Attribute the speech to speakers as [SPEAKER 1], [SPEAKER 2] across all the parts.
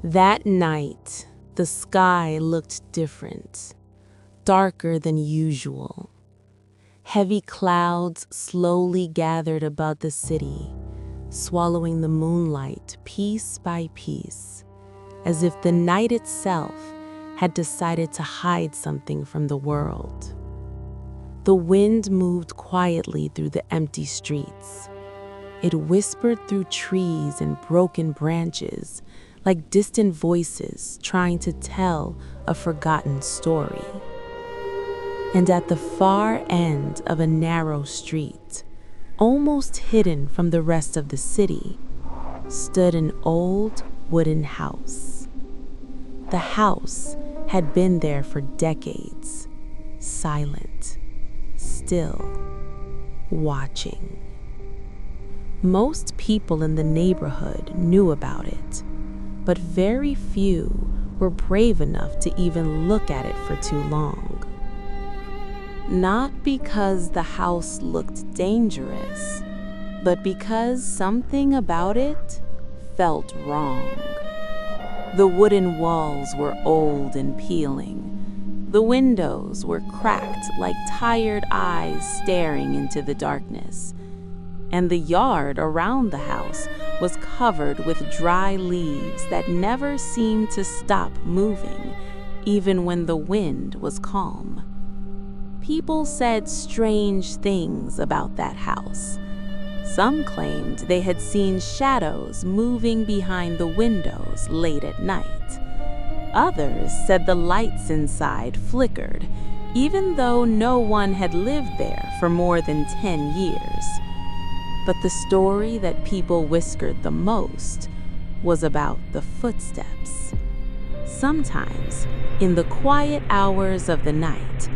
[SPEAKER 1] That night, the sky looked different, darker than usual. Heavy clouds slowly gathered about the city, swallowing the moonlight piece by piece, as if the night itself had decided to hide something from the world. The wind moved quietly through the empty streets. It whispered through trees and broken branches, like distant voices trying to tell a forgotten story. And at the far end of a narrow street, almost hidden from the rest of the city, stood an old wooden house. The house had been there for decades, silent, still, watching. Most people in the neighborhood knew about it, but very few were brave enough to even look at it for too long. Not because the house looked dangerous, but because something about it felt wrong. The wooden walls were old and peeling. The windows were cracked like tired eyes staring into the darkness. And the yard around the house was covered with dry leaves that never seemed to stop moving, even when the wind was calm. People said strange things about that house. Some claimed they had seen shadows moving behind the windows late at night. Others said the lights inside flickered, even though no one had lived there for more than 10 years. But the story that people whispered the most was about the footsteps. Sometimes, in the quiet hours of the night,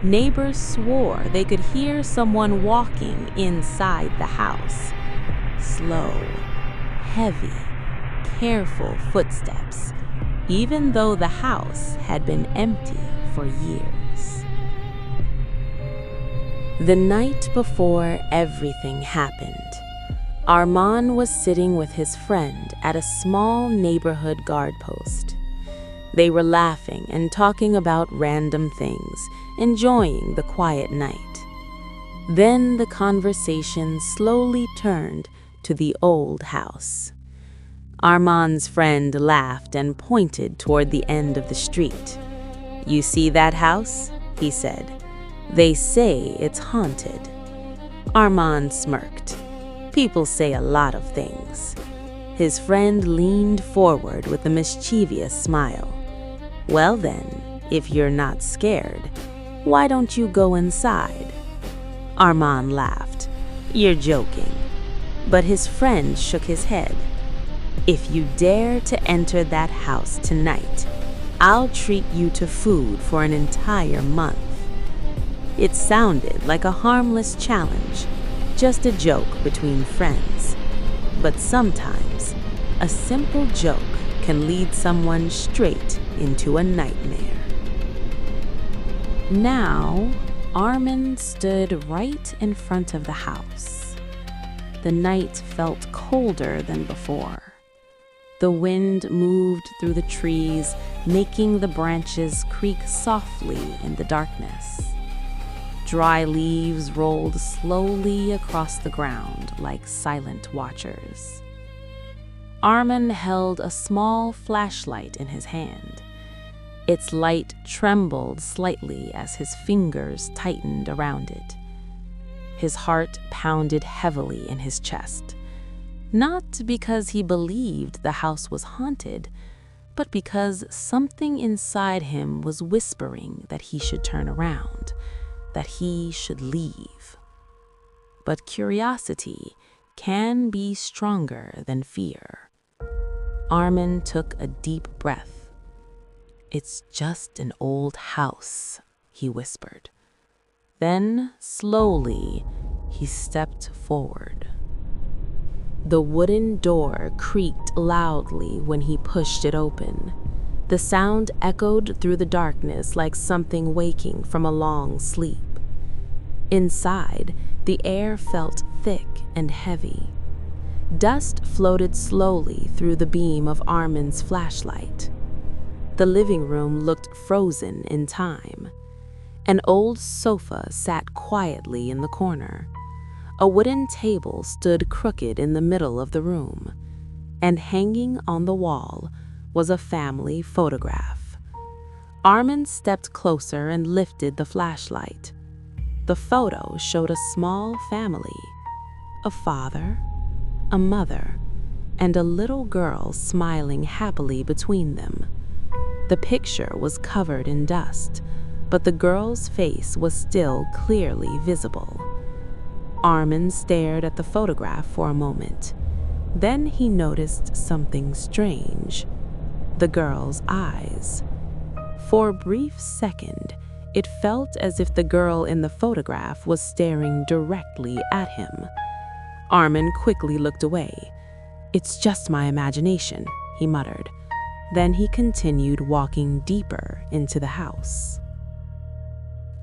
[SPEAKER 1] neighbors swore they could hear someone walking inside the house. Slow, heavy, careful footsteps, even though the house had been empty for years. The night before everything happened, Arman was sitting with his friend at a small neighborhood guard post. They were laughing and talking about random things, enjoying the quiet night. Then the conversation slowly turned to the old house. Arman's friend laughed and pointed toward the end of the street. "You see that house?" he said. "They say it's haunted." Arman smirked. "People say a lot of things." His friend leaned forward with a mischievous smile. "Well then, if you're not scared, why don't you go inside?" Arman laughed. "You're joking." But his friend shook his head. "If you dare to enter that house tonight, I'll treat you to food for an entire month." It sounded like a harmless challenge, just a joke between friends. But sometimes, a simple joke can lead someone straight into a nightmare. Now, Arman stood right in front of the house. The night felt colder than before. The wind moved through the trees, making the branches creak softly in the darkness. Dry leaves rolled slowly across the ground like silent watchers. Arman held a small flashlight in his hand. Its light trembled slightly as his fingers tightened around it. His heart pounded heavily in his chest, not because he believed the house was haunted, but because something inside him was whispering that he should turn around, that he should leave. But curiosity can be stronger than fear. Arman took a deep breath. "It's just an old house," he whispered. Then, slowly, he stepped forward. The wooden door creaked loudly when he pushed it open. The sound echoed through the darkness like something waking from a long sleep. Inside, the air felt thick and heavy. Dust floated slowly through the beam of Arman's flashlight. The living room looked frozen in time. An old sofa sat quietly in the corner. A wooden table stood crooked in the middle of the room, and hanging on the wall was a family photograph. Arman stepped closer and lifted the flashlight. The photo showed a small family, a father, a mother, and a little girl smiling happily between them. The picture was covered in dust, but the girl's face was still clearly visible. Arman stared at the photograph for a moment. Then he noticed something strange: the girl's eyes. For a brief second, it felt as if the girl in the photograph was staring directly at him. Arman quickly looked away. "It's just my imagination," he muttered. Then he continued walking deeper into the house.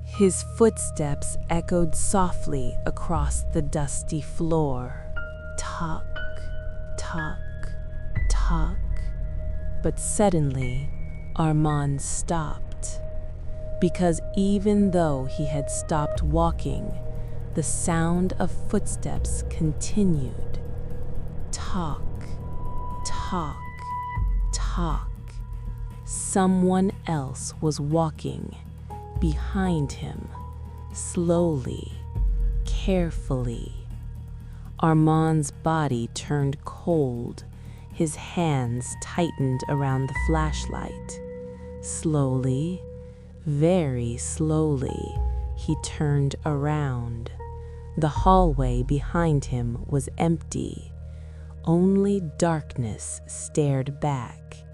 [SPEAKER 1] His footsteps echoed softly across the dusty floor. Tuck, tuck, tuck. But suddenly, Arman stopped. Because even though he had stopped walking, the sound of footsteps continued. Talk, talk, talk. Someone else was walking behind him, slowly, carefully. Arman's body turned cold. His hands tightened around the flashlight. Slowly, very slowly, he turned around. The hallway behind him was empty. Only darkness stared back.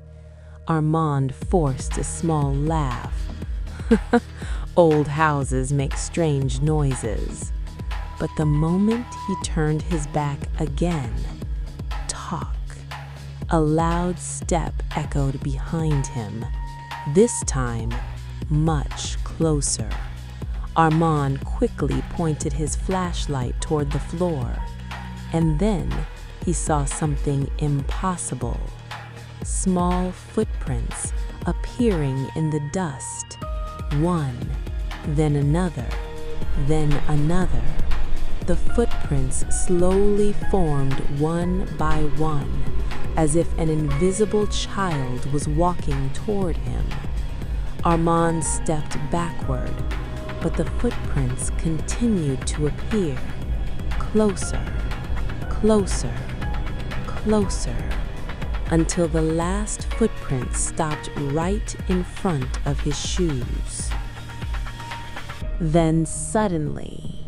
[SPEAKER 1] Arman forced a small laugh. Old houses make strange noises. But the moment he turned his back again, talk. A loud step echoed behind him, this time much closer. Arman quickly pointed his flashlight toward the floor, and then he saw something impossible. Small footprints appearing in the dust. One, then another, then another. The footprints slowly formed one by one, as if an invisible child was walking toward him. Arman stepped backward, but the footprints continued to appear. Closer, closer, closer, until the last footprint stopped right in front of his shoes. Then suddenly,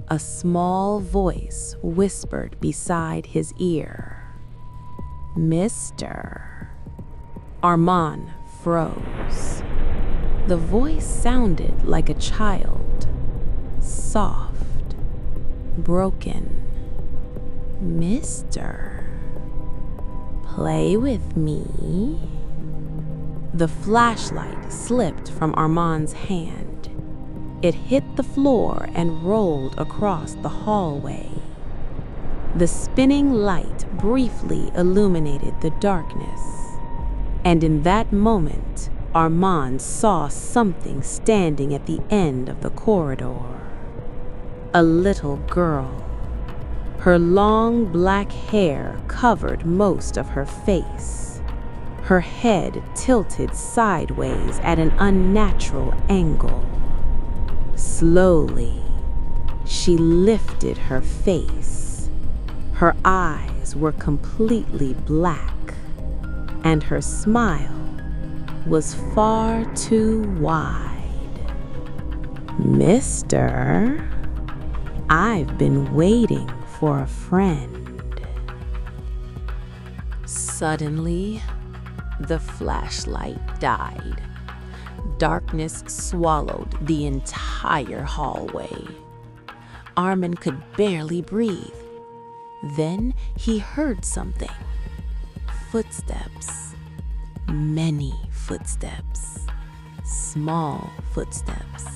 [SPEAKER 1] a small voice whispered beside his ear, "Mister." Arman froze. The voice sounded like a child, soft, broken. "Mister, play with me." The flashlight slipped from Arman's hand. It hit the floor and rolled across the hallway. The spinning light briefly illuminated the darkness, and in that moment, Arman saw something standing at the end of the corridor. A little girl. Her long black hair covered most of her face. Her head tilted sideways at an unnatural angle. Slowly, she lifted her face. Her eyes were completely black, and her smile was far too wide. "Mister, I've been waiting for a friend." Suddenly, the flashlight died. Darkness swallowed the entire hallway. Arman could barely breathe. Then he heard something. Footsteps. Many footsteps. Small footsteps.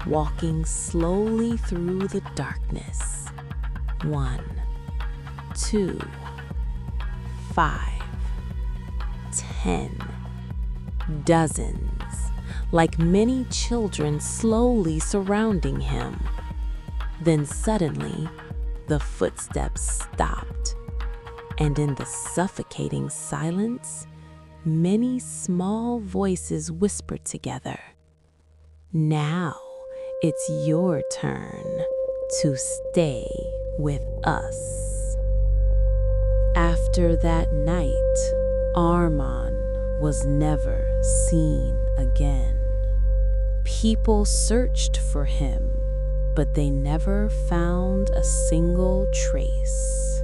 [SPEAKER 1] Walking slowly through the darkness. 1, 2, 5, 10, dozens, like many children slowly surrounding him. Then suddenly, the footsteps stopped, and in the suffocating silence, many small voices whispered together, "Now it's your turn to stay with us." After that night, Arman was never seen again. People searched for him, but they never found a single trace,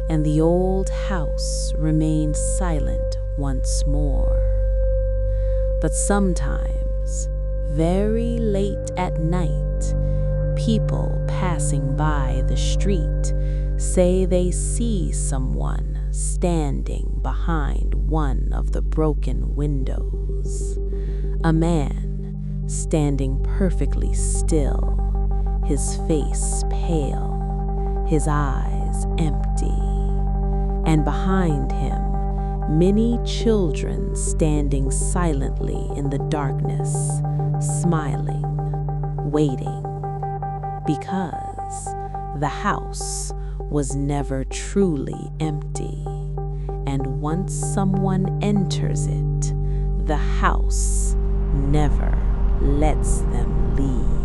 [SPEAKER 1] and the old house remained silent once more. But sometimes, very late at night, people passing by the street say they see someone standing behind one of the broken windows. A man standing perfectly still, his face pale, his eyes empty, and behind him, many children standing silently in the darkness, smiling, waiting, because the house was never truly empty, and once someone enters it, the house never lets them leave.